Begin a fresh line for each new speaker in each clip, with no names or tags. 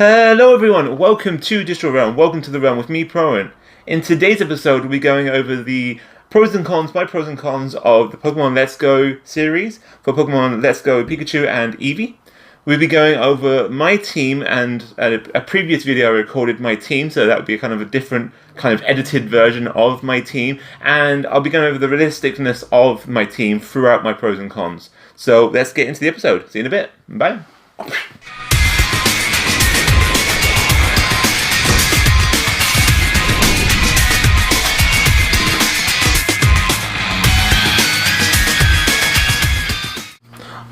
Hello everyone, welcome to Digital Realm, welcome to the Realm with me, Proen. In today's episode, we'll be going over the pros and cons of the Pokemon Let's Go series for Pokemon Let's Go Pikachu and Eevee. We'll be going over my team, and a previous video I recorded my team, so that would be kind of a different kind of edited version of my team, and I'll be going over the realisticness of my team throughout my pros and cons. So let's get into the episode. See you in a bit. Bye.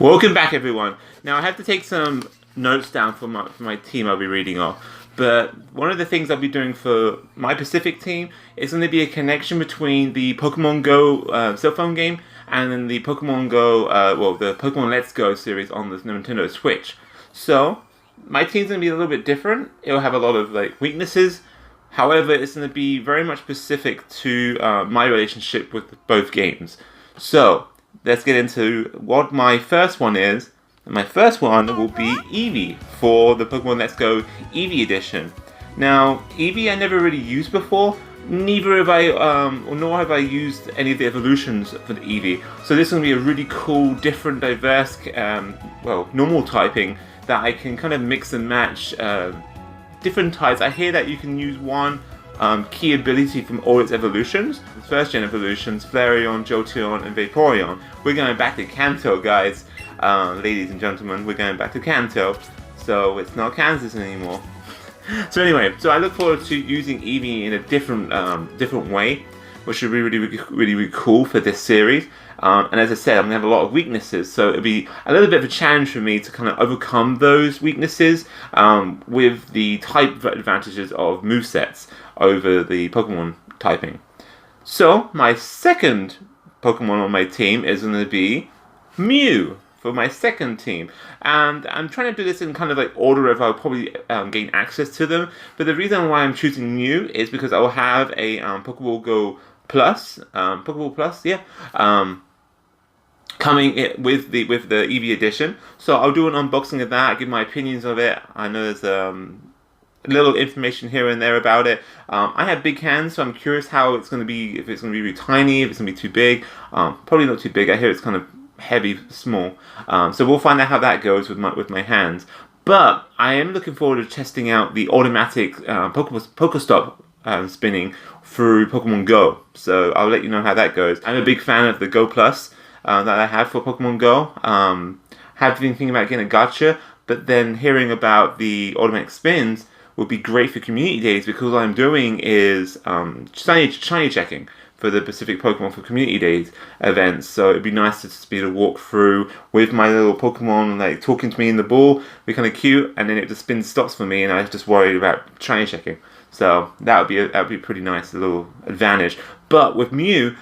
Welcome back, everyone. Now, I have to take some notes down for my team I'll be reading off. But one of the things I'll be doing for my Pacific team is going to be a connection between the Pokemon Go cell phone game and then the Pokemon Go, the Pokemon Let's Go series on the Nintendo Switch. So, my team's going to be a little bit different. It'll have a lot of weaknesses. However, it's going to be very much specific to my relationship with both games. So, let's get into what my first one is. My first one will be Eevee for the Pokemon Let's Go Eevee edition. Now, Eevee I never really used before. Neither have I, nor have I used any of the evolutions for the Eevee. So this is going to be a really cool, different, diverse, normal typing that I can kind of mix and match different types. I hear that you can use one key ability from all its evolutions. The first gen evolutions, Flareon, Jolteon, and Vaporeon. We're going back to Kanto, guys. Ladies and gentlemen, we're going back to Kanto. So it's not Kansas anymore. So anyway, so I look forward to using Eevee in a different way, which should be really cool for this series. And as I said, I'm going to have a lot of weaknesses, so it'll be a little bit of a challenge for me to kind of overcome those weaknesses with the type advantages of movesets over the Pokemon typing. So, my second Pokemon on my team is going to be Mew for my second team. And I'm trying to do this in kind of order of I'll probably gain access to them. But the reason why I'm choosing Mew is because I'll have a Pokeball Go Plus, coming with the Eevee edition. So I'll do an unboxing of that, give my opinions of it. I know there's little information here and there about it. I have big hands, so I'm curious how it's going to be, if it's going to be really tiny, if it's going to be too big. Probably not too big. I hear it's kind of heavy, small. So we'll find out how that goes with my hands. But I am looking forward to testing out the automatic Pokestop spinning through Pokemon Go. So I'll let you know how that goes. I'm a big fan of the Go Plus that I have for Pokemon Go. Have been thinking about getting a gacha, but then hearing about the automatic spins would be great for community days, because what I'm doing is shiny checking for the Pacific Pokemon for community days events. So it'd be nice to just be able to walk through with my little Pokemon talking to me in the ball, be kind of cute, and then it just spin stops for me, and I just worried about shiny checking. So that would be pretty nice, a little advantage. But with Mew,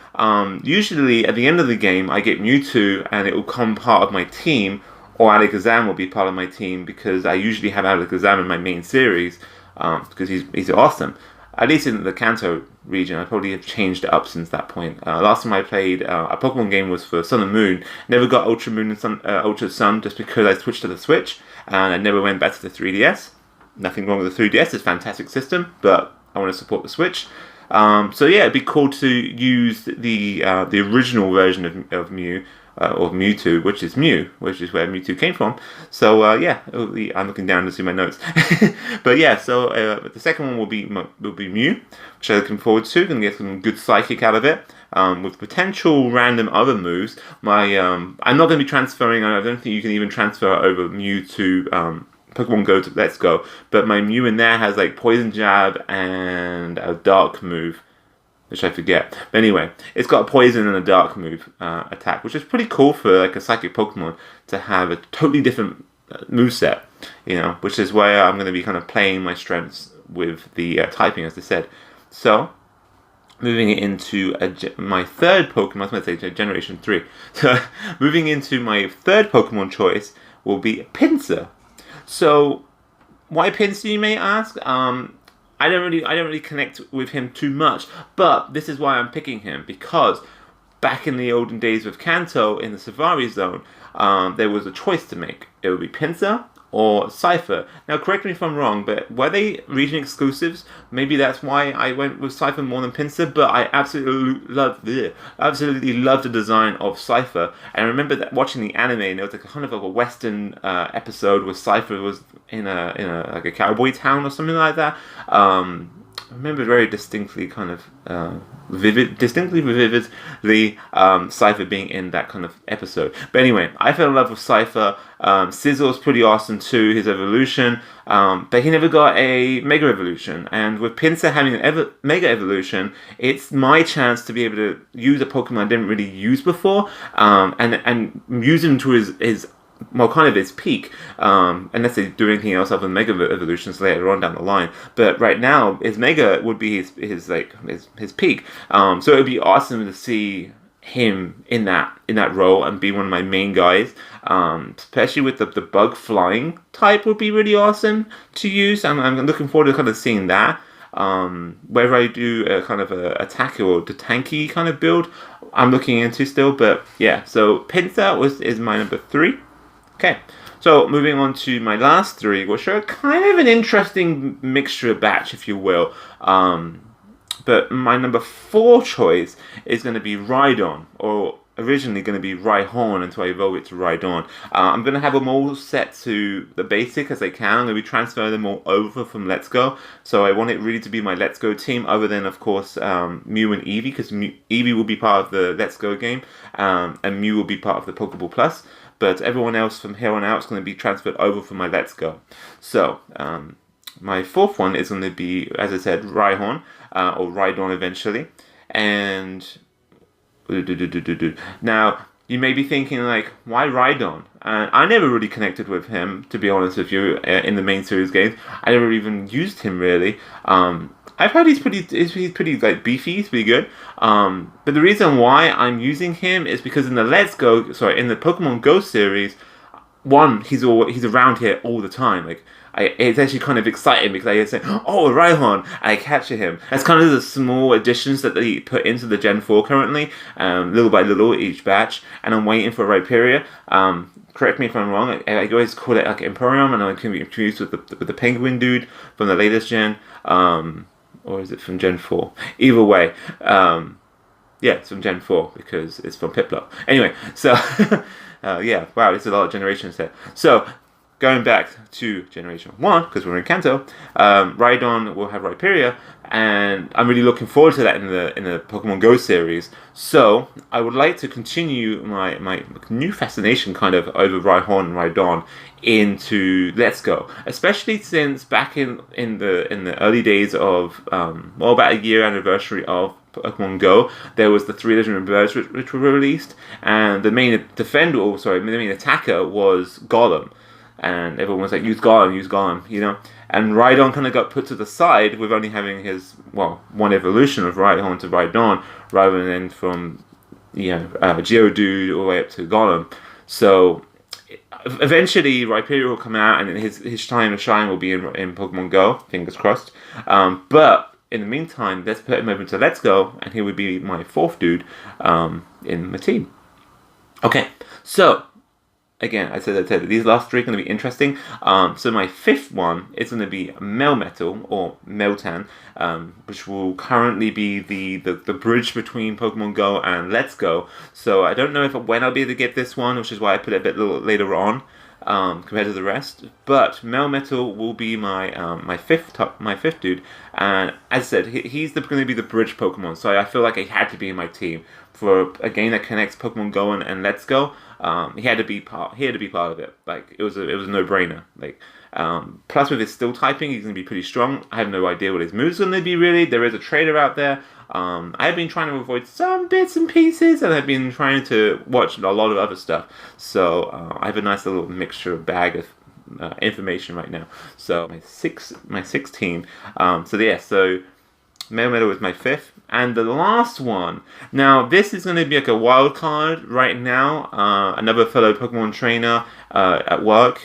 usually at the end of the game, I get Mewtwo, and it will become part of my team, or Alakazam will be part of my team, because I usually have Alakazam in my main series, because he's awesome. At least in the Kanto region. I probably have changed it up since that point. Last time I played a Pokemon game was for Sun and Moon. Never got Ultra Moon and Ultra Sun, just because I switched to the Switch, and I never went back to the 3DS. Nothing wrong with the 3DS, it's a fantastic system, but I want to support the Switch. So yeah, it'd be cool to use the original version of Mew, or Mewtwo, which is Mew, which is where Mewtwo came from. So yeah, I'm looking down to see my notes. But yeah, so the second one will be Mew, which I'm looking forward to. Going to get some good Psychic out of it, with potential random other moves. I'm not going to be transferring. I don't think you can even transfer over Mew to Pokemon Go to Let's Go, but my Mew in there has Poison Jab and a Dark move, which I forget. But anyway, it's got a Poison and a Dark move attack, which is pretty cool for a Psychic Pokemon to have a totally different moveset, which is where I'm going to be kind of playing my strengths with the typing, as I said. So, moving into my third Pokemon, I was going to say Generation 3. So, moving into my third Pokemon choice will be Pinsir. So, why Pinsir, you may ask? I don't really connect with him too much, but this is why I'm picking him, because back in the olden days with Kanto in the Safari Zone, there was a choice to make. It would be Pinsir or Cypher. Now, correct me if I'm wrong, but were they region exclusives? Maybe that's why I went with Cypher more than Pinsir, but I absolutely love the design of Cypher. And I remember that watching the anime, and it was like a kind of a Western episode where Cypher was in a like a cowboy town or something like that. I remember very distinctly, kind of vividly, Cypher being in that kind of episode. But anyway, I fell in love with Cypher. Sizzle's pretty awesome too, his evolution, but he never got a Mega Evolution. And with Pinsir having an Mega Evolution, it's my chance to be able to use a Pokemon I didn't really use before, and use him to his well, kind of his peak, unless they do anything else other than Mega Evolutions later on down the line. But right now, his Mega would be his peak. So it would be awesome to see him in that role and be one of my main guys. Especially with the bug flying type would be really awesome to use. I'm looking forward to kind of seeing that. Whether I do a kind of a attack or the tanky kind of build, I'm looking into still. But yeah, so Pinsir is my number 3. Okay, so moving on to my last 3, which are kind of an interesting mixture batch, if you will. But my number 4 choice is going to be Rhydon, or originally going to be Rhyhorn until I evolve it to Rhydon. I'm going to have them all set to the basic as I can. I'm going to be transferring them all over from Let's Go. So I want it really to be my Let's Go team, other than, of course, Mew and Eevee, because Eevee will be part of the Let's Go game, and Mew will be part of the Pokeball Plus. But everyone else from here on out is going to be transferred over from my Let's Go. So, my 4th one is going to be, as I said, Rhyhorn, or Rhydon eventually. And now, you may be thinking, like, why Rhydon? And I never really connected with him, to be honest with you, in the main series games. I never even used him, really. I've heard he's pretty like beefy, he's pretty good. But the reason why I'm using him is because in the in the Pokemon Go series, one, he's around here all the time. Like, it's actually kind of exciting because I say, oh, Rhyhorn, and I capture him. That's kind of the small additions that they put into the Gen 4 currently, little by little each batch, and I'm waiting for Rhyperior. Correct me if I'm wrong, I always call it like Emporium, and I can be confused with the Penguin dude from the latest gen, or is it from Gen 4? Either way, yeah, it's from Gen 4 because it's from Piplup. Anyway, so, yeah, wow, there's a lot of generations there. So, going back to Generation 1, because we're in Kanto, Rhydon will have Rhyperior, and I'm really looking forward to that in the Pokemon Go series. So, I would like to continue my new fascination kind of over Rhyhorn and Rhydon into Let's Go, especially since back in the early days of, about a year anniversary of Pokemon Go, there was the 3 legendary birds which were released, and the main attacker was Golem. And everyone was like, use Golem, you know. And Rhydon kind of got put to the side with only having his, one evolution of Rhyhorn to Rhydon, rather than from, Geodude all the way up to Golem. So, eventually, Rhyperior will come out, and his time of shine will be in Pokemon Go, fingers crossed. But, in the meantime, let's put him over to Let's Go, and he would be my 4th dude in my team. Okay, so, again, I said these last 3 are going to be interesting. So my 5th one is going to be Melmetal, or Meltan, which will currently be the bridge between Pokemon Go and Let's Go. So I don't know when I'll be able to get this one, which is why I put it a bit later on compared to the rest. But Melmetal will be my fifth dude, and as I said, he's going to be the bridge Pokemon. So I feel like he had to be in my team for a game that connects Pokemon Go and Let's Go. He had to be part of it. Like, it was a no-brainer. Like, plus with his Steel typing, he's gonna be pretty strong. I have no idea what his moves are gonna be really. There is a trader out there. I've been trying to avoid some bits and pieces, and I've been trying to watch a lot of other stuff. So I have a nice little mixture bag of information right now. So my sixth team. So Melmetal is my 5th. And the last one, now this is going to be like a wild card right now. Another fellow Pokemon trainer at work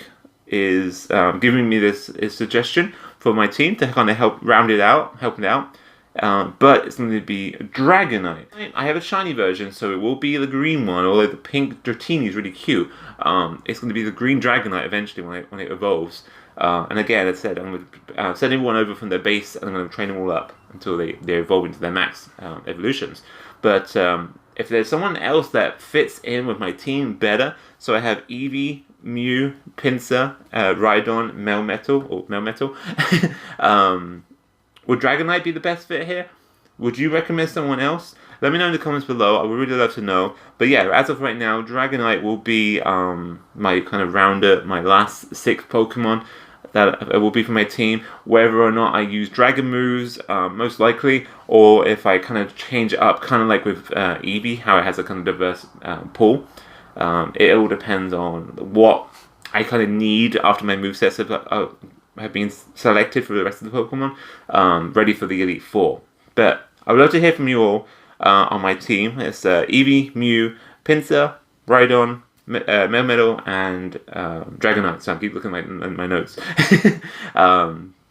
is giving me this suggestion for my team to kind of help it out. but it's going to be Dragonite. I have a shiny version, so it will be the green one, although the pink Dratini is really cute. It's going to be the green Dragonite eventually when it evolves. And again, as I said, I'm going to send everyone over from their base, and I'm going to train them all up until they evolve into their max evolutions. But if there's someone else that fits in with my team better, so I have Eevee, Mew, Pinsir, Rhydon, Melmetal. Would Dragonite be the best fit here? Would you recommend someone else? Let me know in the comments below. I would really love to know. But yeah, as of right now, Dragonite will be my kind of rounder, my last 6 Pokemon that will be for my team. Whether or not I use Dragon moves, most likely, or if I kind of change it up, kind of like with Eevee, how it has a kind of diverse pool. It all depends on what I kind of need after my movesets have been selected for the rest of the Pokemon, ready for the Elite Four. But I would love to hear from you all on my team. It's Eevee, Mew, Pinsir, Rhydon, Melmetal, and Dragonite. So I keep looking at my notes.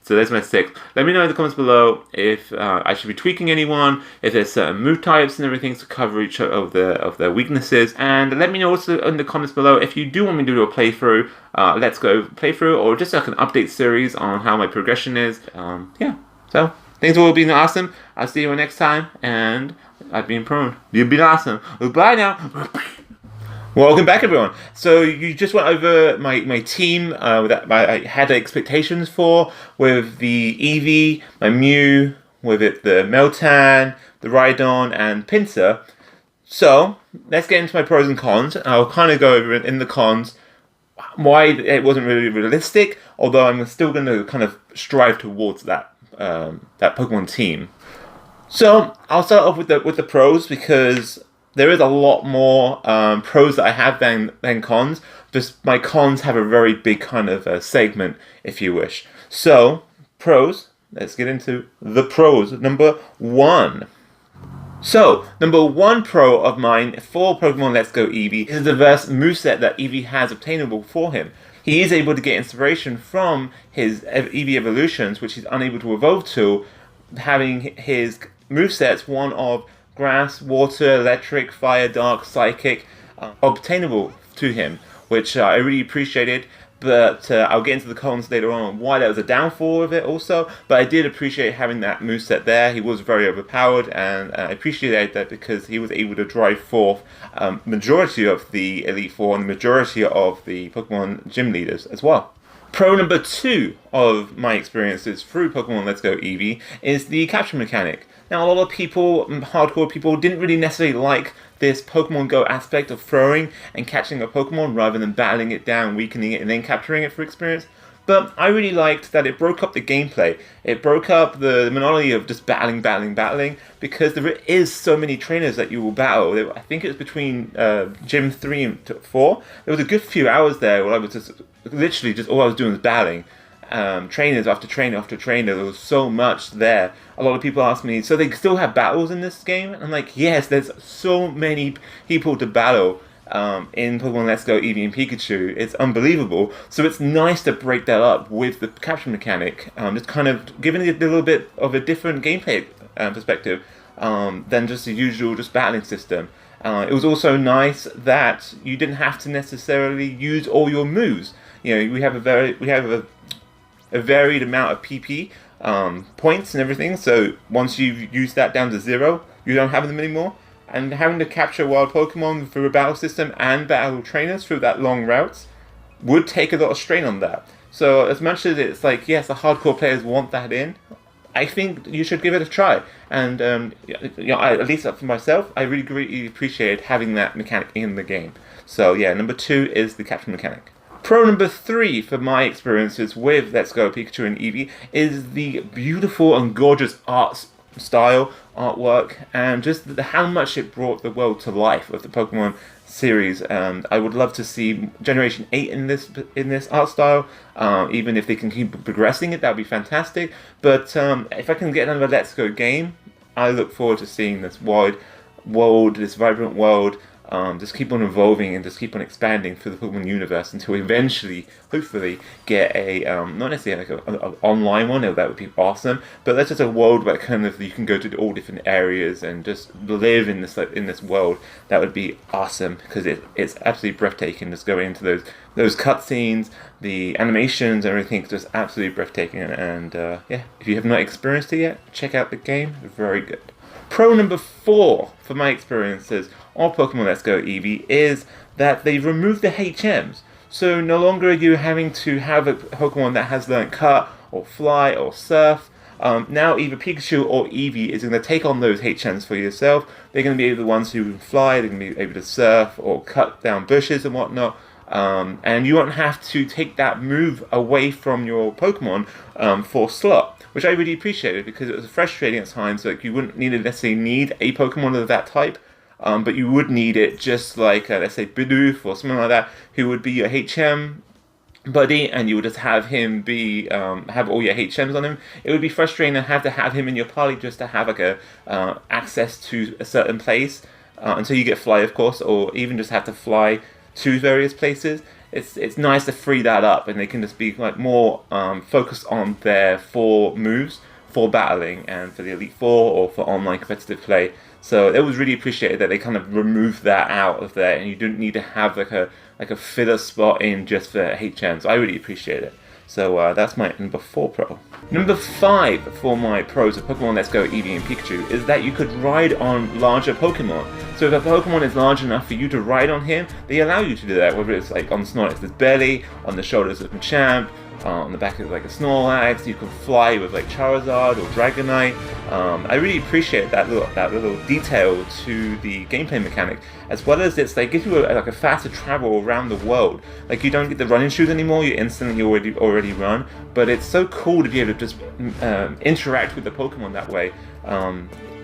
So there's my 6. Let me know in the comments below if I should be tweaking anyone, if there's certain move types and everything to cover each of their weaknesses. And let me know also in the comments below if you do want me to do a playthrough, Let's Go playthrough, or just like an update series on how my progression is. Yeah, so things will be awesome. I'll see you next time, and I've been Prone. You've been awesome. Bye now. Welcome back, everyone. So you just went over my team that I had expectations for, with the Eevee, my Mew, with it the Meltan, the Rhydon, and Pinsir. So let's get into my pros and cons. I'll kind of go over in the cons why it wasn't really realistic, although I'm still going to kind of strive towards that Pokemon team. So I'll start off with the pros, because there is a lot more pros that I have than cons. Just my cons have a very big kind of segment, if you wish. So, pros. Let's get into the pros. Number 1. So, number 1 pro of mine for Pokemon Let's Go Eevee is the diverse moveset that Eevee has obtainable for him. He is able to get inspiration from his Eevee evolutions, which he's unable to evolve to, having his movesets one of Grass, Water, Electric, Fire, Dark, Psychic, obtainable to him, which I really appreciated. But I'll get into the cons later on why that was a downfall of it also. But I did appreciate having that moveset there. He was very overpowered, and I appreciated that because he was able to drive forth majority of the Elite Four and the majority of the Pokemon gym leaders as well. Pro number 2 of my experiences through Pokemon Let's Go Eevee is the capture mechanic. Now, a lot of people, hardcore people, didn't really necessarily like this Pokemon Go aspect of throwing and catching a Pokemon rather than battling it down, weakening it, and then capturing it for experience. But I really liked that it broke up the gameplay. It broke up the monotony of just battling, because there is so many trainers that you will battle. I think it was between Gym 3 and 4. There was a good few hours there where I was just, literally just all I was doing was battling. Trainers after trainer after trainer. There was so much there. A lot of people ask me, so they still have battles in this game? And I'm like, yes, there's so many people to battle in Pokemon Let's Go Eevee and Pikachu. It's unbelievable. So it's nice to break that up with the capture mechanic, just kind of giving it a little bit of a different gameplay perspective than just the usual just battling system. It was also nice that you didn't have to necessarily use all your moves. You know, we have a varied amount of PP points and everything, so once you've used that down to 0, you don't have them anymore. And having to capture wild Pokemon through a battle system and battle trainers through that long routes would take a lot of strain on that. So as much as it's like, yes, the hardcore players want that in, I think you should give it a try. And at least for myself, I really greatly appreciated having that mechanic in the game. So yeah, number 2 is the capture mechanic. Pro number 3 for my experiences with Let's Go Pikachu and Eevee is the beautiful and gorgeous art style, artwork, and just how much it brought the world to life with the Pokemon series. I would love to see Generation 8 in this art style. Even if they can keep progressing it, that would be fantastic. But if I can get another Let's Go game, I look forward to seeing this wide world, this vibrant world, just keep on evolving and just keep on expanding through the Pokemon universe until we eventually, hopefully, get a not necessarily like a online one. That would be awesome, but that's just a world where kind of you can go to all different areas and just live in this world. That would be awesome because it's absolutely breathtaking. Just going into those cutscenes, the animations, everything's just absolutely breathtaking. And yeah, if you have not experienced it yet, check out the game. Very good. Pro number 4 for my experiences on Pokemon Let's Go Eevee is that they've removed the HMs. So no longer are you having to have a Pokemon that has learned Cut or Fly or Surf. Now either Pikachu or Eevee is going to take on those HMs for yourself. They're going to be the ones who can fly, they're going to be able to surf or cut down bushes and whatnot. And you won't have to take that move away from your Pokemon for slot, which I really appreciated because it was frustrating at times. Like you wouldn't necessarily need a Pokemon of that type, but you would need it just like let's say Bidoof or something like that, who would be your HM buddy, and you would just have him be have all your HMs on him. It would be frustrating to have him in your party just to have like a access to a certain place until you get Fly, of course, or even just have to fly to various places. It's nice to free that up, and they can just be like more focused on their 4 moves for battling and for the Elite Four or for online competitive play. So it was really appreciated that they kind of removed that out of there, and you didn't need to have like a filler spot in just for HM. So I really appreciate it. So that's my number 4 pro. Number 5 for my pros of Pokemon Let's Go Eevee and Pikachu is that you could ride on larger Pokemon. So if a Pokemon is large enough for you to ride on him, they allow you to do that, whether it's like on Snorlax's belly, on the shoulders of Machamp, on the back of like a Snorlax. You can fly with like Charizard or Dragonite. I really appreciate that little detail to the gameplay mechanic, as well as they give you a faster travel around the world. Like you don't get the running shoes anymore; you instantly already run. But it's so cool to be able to just interact with the Pokemon that way,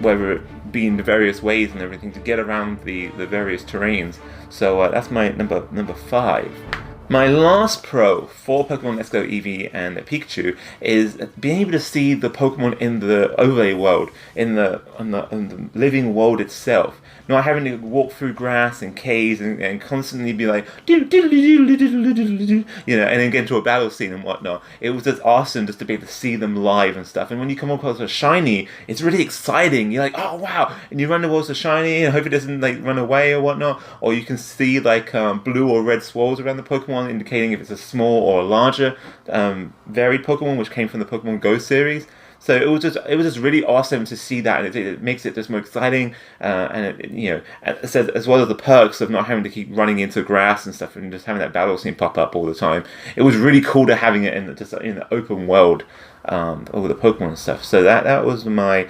whether it be in the various ways and everything to get around the various terrains. So that's my number 5. My last pro for Pokemon Let's Go Eevee and Pikachu is being able to see the Pokemon in the overlay world, in the living world itself. Not having to walk through grass and caves and constantly be like, you know, and then get into a battle scene and whatnot. It was just awesome just to be able to see them live and stuff. And when you come across a shiny, it's really exciting. You're like, oh wow! And you run towards the shiny and hope it doesn't like run away or whatnot. Or you can see like blue or red swirls around the Pokemon, indicating if it's a small or a larger varied Pokemon, which came from the Pokemon Go series. So it was just really awesome to see that, and it makes it just more exciting, and it says, as well as the perks of not having to keep running into grass and stuff, and just having that battle scene pop up all the time. It was really cool to having it in the open world, all the Pokemon and stuff. So that was my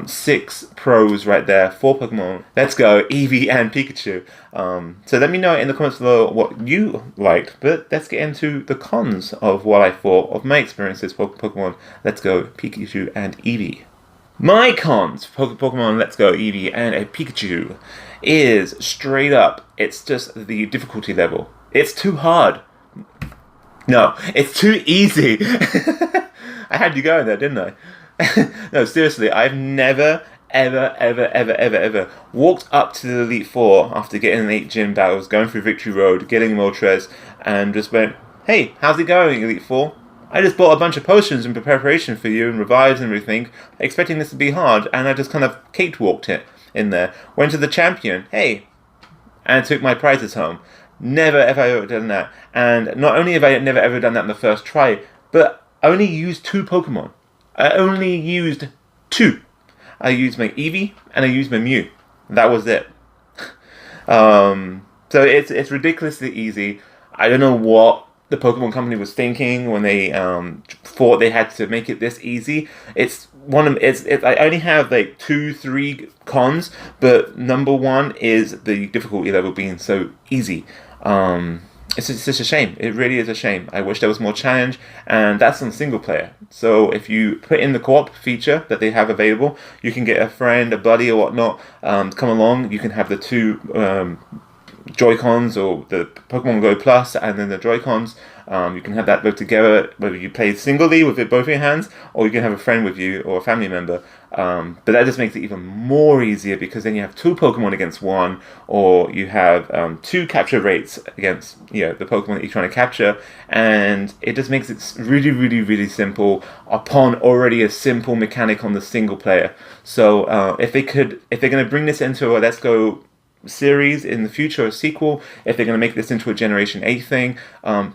6 pros right there for Pokemon Let's Go Eevee and Pikachu. So let me know in the comments below what you liked, but let's get into the cons of what I thought of my experiences for Pokemon Let's Go Pikachu and Eevee. My cons for Pokemon Let's Go Eevee and a Pikachu is straight up, it's just the difficulty level. It's too hard. No, it's too easy. I had you going there, didn't I? No, seriously, I've never, ever walked up to the Elite Four after getting an 8 gym battles, going through Victory Road, getting Moltres, and just went, hey, how's it going, Elite Four? I just bought a bunch of potions in preparation for you and revives and everything, expecting this to be hard, and I just kind of cakewalked it in there. Went to the champion, hey, and took my prizes home. Never ever done that. And not only have I never ever done that in the first try, but I only used 2 Pokemon. I only used 2. I used my Eevee and I used my Mew. That was it. So it's ridiculously easy. I don't know what the Pokemon Company was thinking when they thought they had to make it this easy. I only have like 2-3 cons, but number 1 is the difficulty level being so easy. It's just a shame. It really is a shame. I wish there was more challenge, and that's on single player. So if you put in the co-op feature that they have available, you can get a friend, a buddy, or whatnot come along. You can have the 2 Joy-Cons or the Pokemon Go Plus, and then the Joy-Cons You can have that both together, whether you play singly with it both in your hands, or you can have a friend with you or a family member. But that just makes it even more easier, because then you have two Pokemon against one, or you have two capture rates against the Pokemon that you're trying to capture, and it just makes it really, really, really simple upon already a simple mechanic on the single player. So if they're going to bring this into a Let's Go series in the future, a sequel, if they're going to make this into a Generation 8 thing,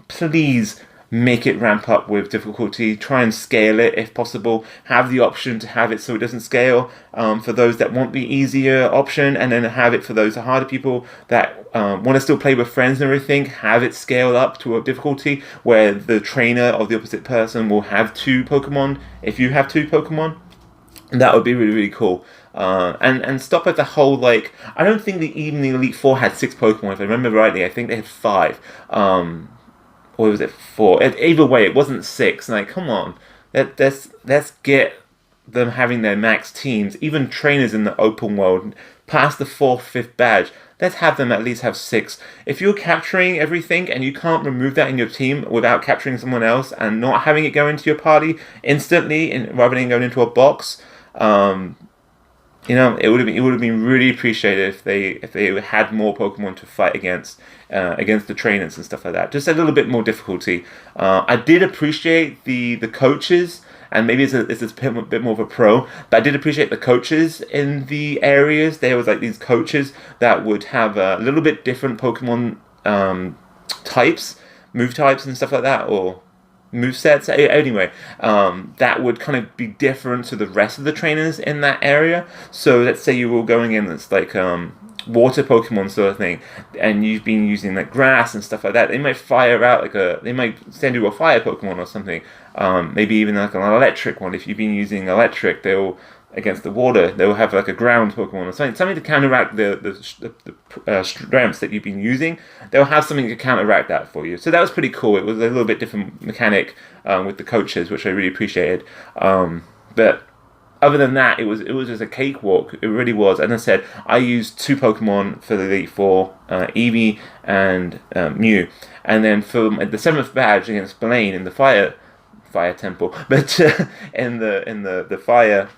please make it ramp up with difficulty. Try and scale it if possible. Have the option to have it so it doesn't scale for those that want the easier option, and then have it for those harder people that want to still play with friends and everything. Have it scale up to a difficulty where the trainer of the opposite person will have two Pokemon if you have two Pokemon. That would be really, really cool. And stop at the whole, like, I don't think even the Elite Four had 6 Pokemon, if I remember rightly. I think they had 5. Or was it 4? Either way, it wasn't 6. Like, come on. Let's get them having their max teams, even trainers in the open world, past the 4th, 5th badge. Let's have them at least have 6. If you're capturing everything and you can't remove that in your team without capturing someone else and not having it go into your party instantly, rather than going into a box, it would have been really appreciated if they had more Pokemon to fight against the trainers and stuff like that. Just a little bit more difficulty. I did appreciate the coaches, and maybe it's a bit more of a pro, but I did appreciate the coaches in the areas. There was like these coaches that would have a little bit different Pokemon types, move types and stuff like that, or movesets. Anyway, that would kind of be different to the rest of the trainers in that area. So let's say you were going in that's like water Pokemon sort of thing, and you've been using like grass and stuff like that. They might fire out they might send you a fire Pokemon or something. Maybe even like an electric one. If you've been using electric, they'll against the water, they'll have like a ground Pokemon or something to counteract the strengths that you've been using. They'll have something to counteract that for you. So that was pretty cool. It was a little bit different mechanic with the coaches, which I really appreciated. But other than that, it was just a cakewalk. It really was. And as I said, I used 2 Pokemon for the Elite Four, Eevee and Mew. And then for the 7th badge against Blaine in the Fire Temple, but in the Fire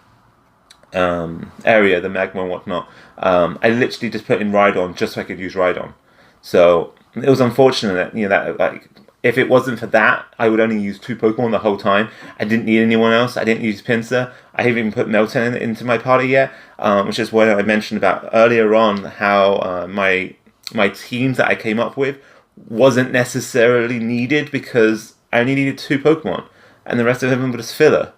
area, the magma and whatnot, I literally just put in Rhydon just so I could use Rhydon. So it was unfortunate that that like if it wasn't for that, I would only use 2 Pokemon the whole time. I didn't need anyone else. I didn't use Pinsir. I haven't even put Melton into my party yet, which is what I mentioned about earlier on, how my teams that I came up with wasn't necessarily needed because I only needed 2 Pokemon, and the rest of them were just filler.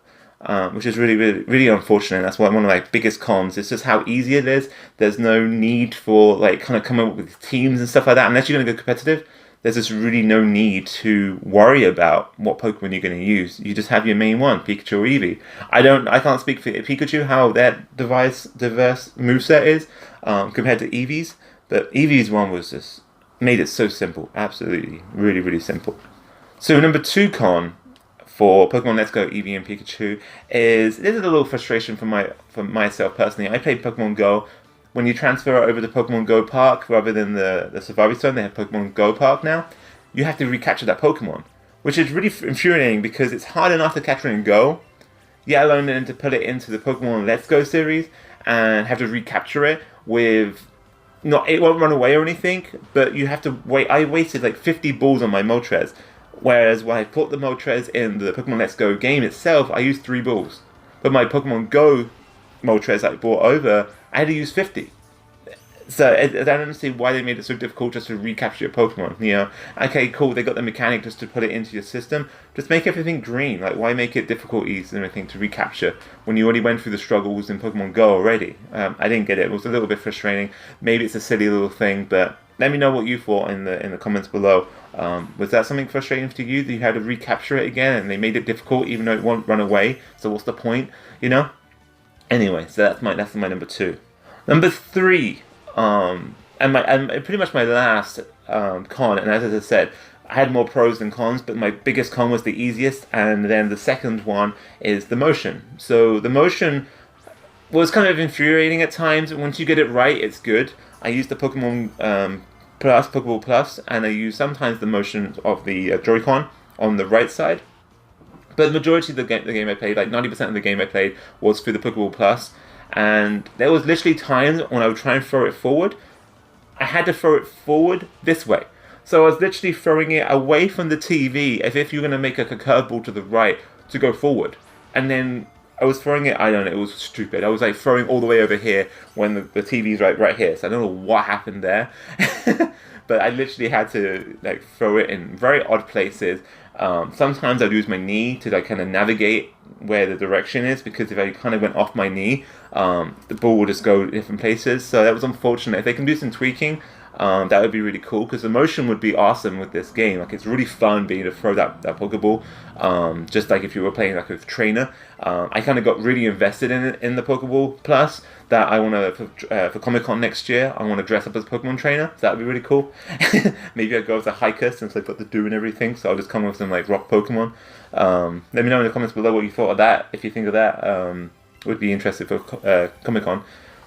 Which is really, really, really unfortunate. That's one of my biggest cons. It's just how easy it is. There's no need for like kind of coming up with teams and stuff like that. Unless you're going to go competitive, there's just really no need to worry about what Pokemon you're going to use. You just have your main one, Pikachu or Eevee. I can't speak for Pikachu how that diverse moveset is compared to Eevee's, but Eevee's one was just made it so simple. Absolutely, really, really simple. So number 2 con for Pokemon Let's Go Eevee and Pikachu is there's a little frustration for myself personally. I played Pokemon Go. When you transfer over to Pokemon Go Park rather than the Survivor Zone, they have Pokemon Go Park now. You have to recapture that Pokemon, which is really infuriating because it's hard enough to capture and go, yet alone then to put it into the Pokemon Let's Go series and have to recapture it with it won't run away or anything, but you have to wait. I wasted like 50 balls on my Moltres. Whereas when I put the Moltres in the Pokemon Let's Go game itself, I used 3 balls. But my Pokemon Go Moltres that I brought over, I had to use 50. So I don't understand why they made it so difficult just to recapture your Pokemon. Okay, cool, they got the mechanic just to put it into your system. Just make everything green. Like, why make it difficulties and everything to recapture when you already went through the struggles in Pokemon Go already? I didn't get it. It was a little bit frustrating. Maybe it's a silly little thing, but let me know what you thought in the comments below. Was that something frustrating to you that you had to recapture it again and they made it difficult even though it won't run away? So what's the point? Anyway, so that's my number 2. Number 3, and pretty much my last con. And as I said, I had more pros than cons, but my biggest con was the easiest. And then the second one is the motion. So the motion was kind of infuriating at times. Once you get it right, it's good. I used the Pokemon Plus, Pokeball Plus, and I use sometimes the motion of the Joy-Con on the right side. But the majority of the game I played, like 90% of the game I played, was through the Pokeball Plus. And there was literally times when I would try and throw it forward. I had to throw it forward this way. So I was literally throwing it away from the TV as if you're going to make a curveball to the right to go forward. And then I was throwing it, I don't know, it was stupid. I was like throwing all the way over here when the TV's right here. So I don't know what happened there. But I literally had to like throw it in very odd places. Sometimes I'd use my knee to like kind of navigate where the direction is, because if I kind of went off my knee, the ball would just go different places. So that was unfortunate. If they can do some tweaking, that would be really cool, because the motion would be awesome with this game. Like, it's really fun being able to throw that Pokeball, just like if you were playing like a trainer. I kind of got really invested in it in the Pokeball Plus, that I want to, for Comic-Con next year, I want to dress up as a Pokemon trainer. So that would be really cool. Maybe I'd go as a hiker, since I've got the dew and everything, so I'll just come with some like rock Pokemon. Let me know in the comments below what you thought of that, if you think of that. Would be interested for Comic-Con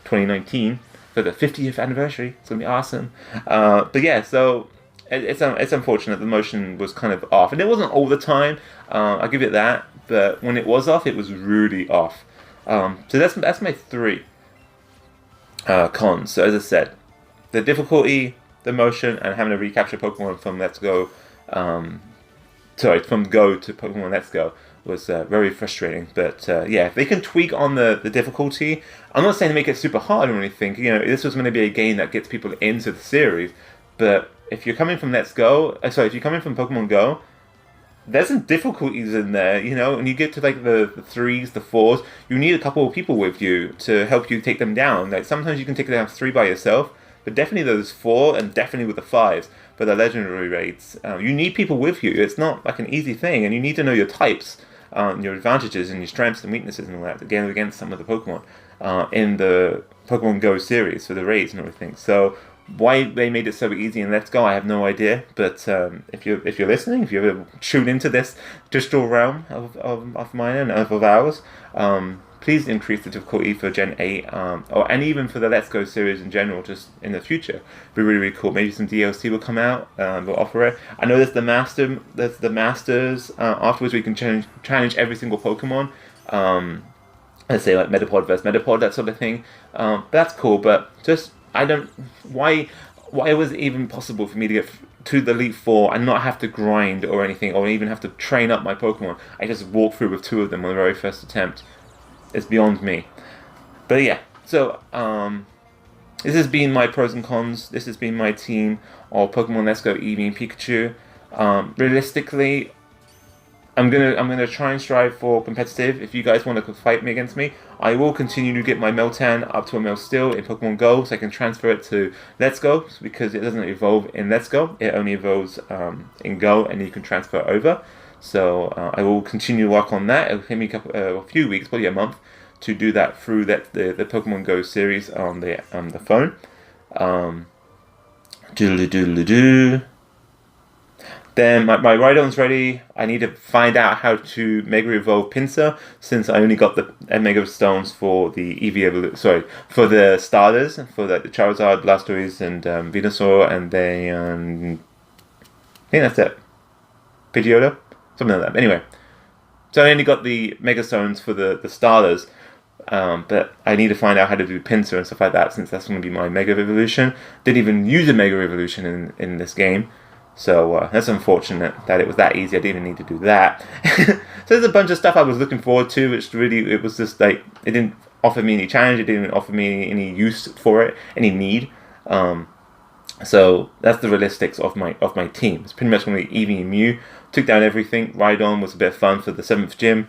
2019. For the 50th anniversary. It's gonna be awesome. But yeah, so it's unfortunate the motion was kind of off, and it wasn't all the time. I'll give it that, but when it was off, it was really off. So that's my 3 cons. So as I said, the difficulty, the motion, and having to recapture Pokemon from Let's Go. From Go to Pokemon Let's Go was very frustrating. But yeah, if they can tweak on the difficulty, I'm not saying to make it super hard or anything. You know, this was going to be a game that gets people into the series. But if you're coming from if you're coming from Pokemon Go, there's some difficulties in there, you know, and you get to like the 3s, the 4s, you need a couple of people with you to help you take them down. Like, sometimes you can take down 3 by yourself, but definitely those 4, and definitely with the 5s. For the legendary raids, you need people with you. It's not like an easy thing, and you need to know your types, your advantages and your strengths and weaknesses and all that, against some of the Pokemon in the Pokemon Go series for the raids and everything. So why they made it so easy in Let's Go, I have no idea. But if you're listening, if you're tuned into this digital realm of mine and of ours, please increase the difficulty for Gen 8, and even for the Let's Go series in general, just in the future. It'd be really, really cool. Maybe some DLC will come out, they'll offer it. I know there's the Masters, afterwards we can challenge every single Pokemon. Let's say like Metapod versus Metapod, that sort of thing. That's cool, but just, why was it even possible for me to get to the Elite Four and not have to grind or anything, or even have to train up my Pokemon? I just walked through with 2 of them on the very first attempt. It's beyond me. But yeah, so this has been my pros and cons. This has been my team of Pokemon Let's Go, Eevee and Pikachu. Realistically, I'm gonna try and strive for competitive. If you guys want to fight me against me, I will continue to get my Meltan up to a Melsteel in Pokemon Go, so I can transfer it to Let's Go, because it doesn't evolve in Let's Go. It only evolves in Go, and you can transfer over. So I will continue to work on that. It'll take me a few weeks, probably a month, to do that through the Pokemon Go series on the phone. Doodly-doodly-doo. Then my Rhydon's ready. I need to find out how to Mega Evolve Pinsir, since I only got the Mega Stones for the Eevee for the starters, for the Charizard, Blastoise, and Venusaur, and then I think that's it. Pidgeotto? Something like that. Anyway, so I only got the Mega Stones for the starters, but I need to find out how to do Pinsir and stuff like that, since that's going to be my Mega Evolution. Didn't even use a Mega Evolution in this game, so that's unfortunate that it was that easy. I didn't even need to do that. So there's a bunch of stuff I was looking forward to, which really, it was just like, it didn't offer me any challenge, it didn't offer me any use for it, any need. So that's the realistics of my team. It's pretty much going to be Eevee and Mew. Took down everything. Rhydon was a bit of fun for the 7th gym,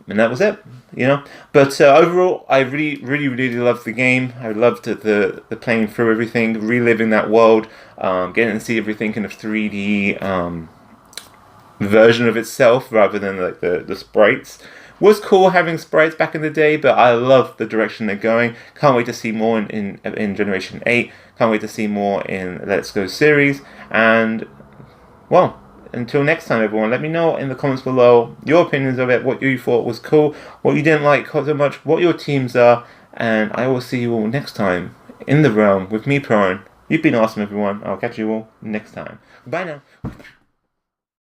and that was it, you know. But overall, I really, really, really loved the game. I loved the playing through everything, reliving that world, getting to see everything in a 3D version of itself rather than like the sprites. Was cool having sprites back in the day, but I love the direction they're going. Can't wait to see more in Generation 8. Can't wait to see more in Let's Go series. And, well, until next time, everyone, let me know in the comments below your opinions of it, what you thought was cool, what you didn't like so much, what your teams are, and I will see you all next time in the realm with me, Prone. You've been awesome, everyone. I'll catch you all next time. Bye now.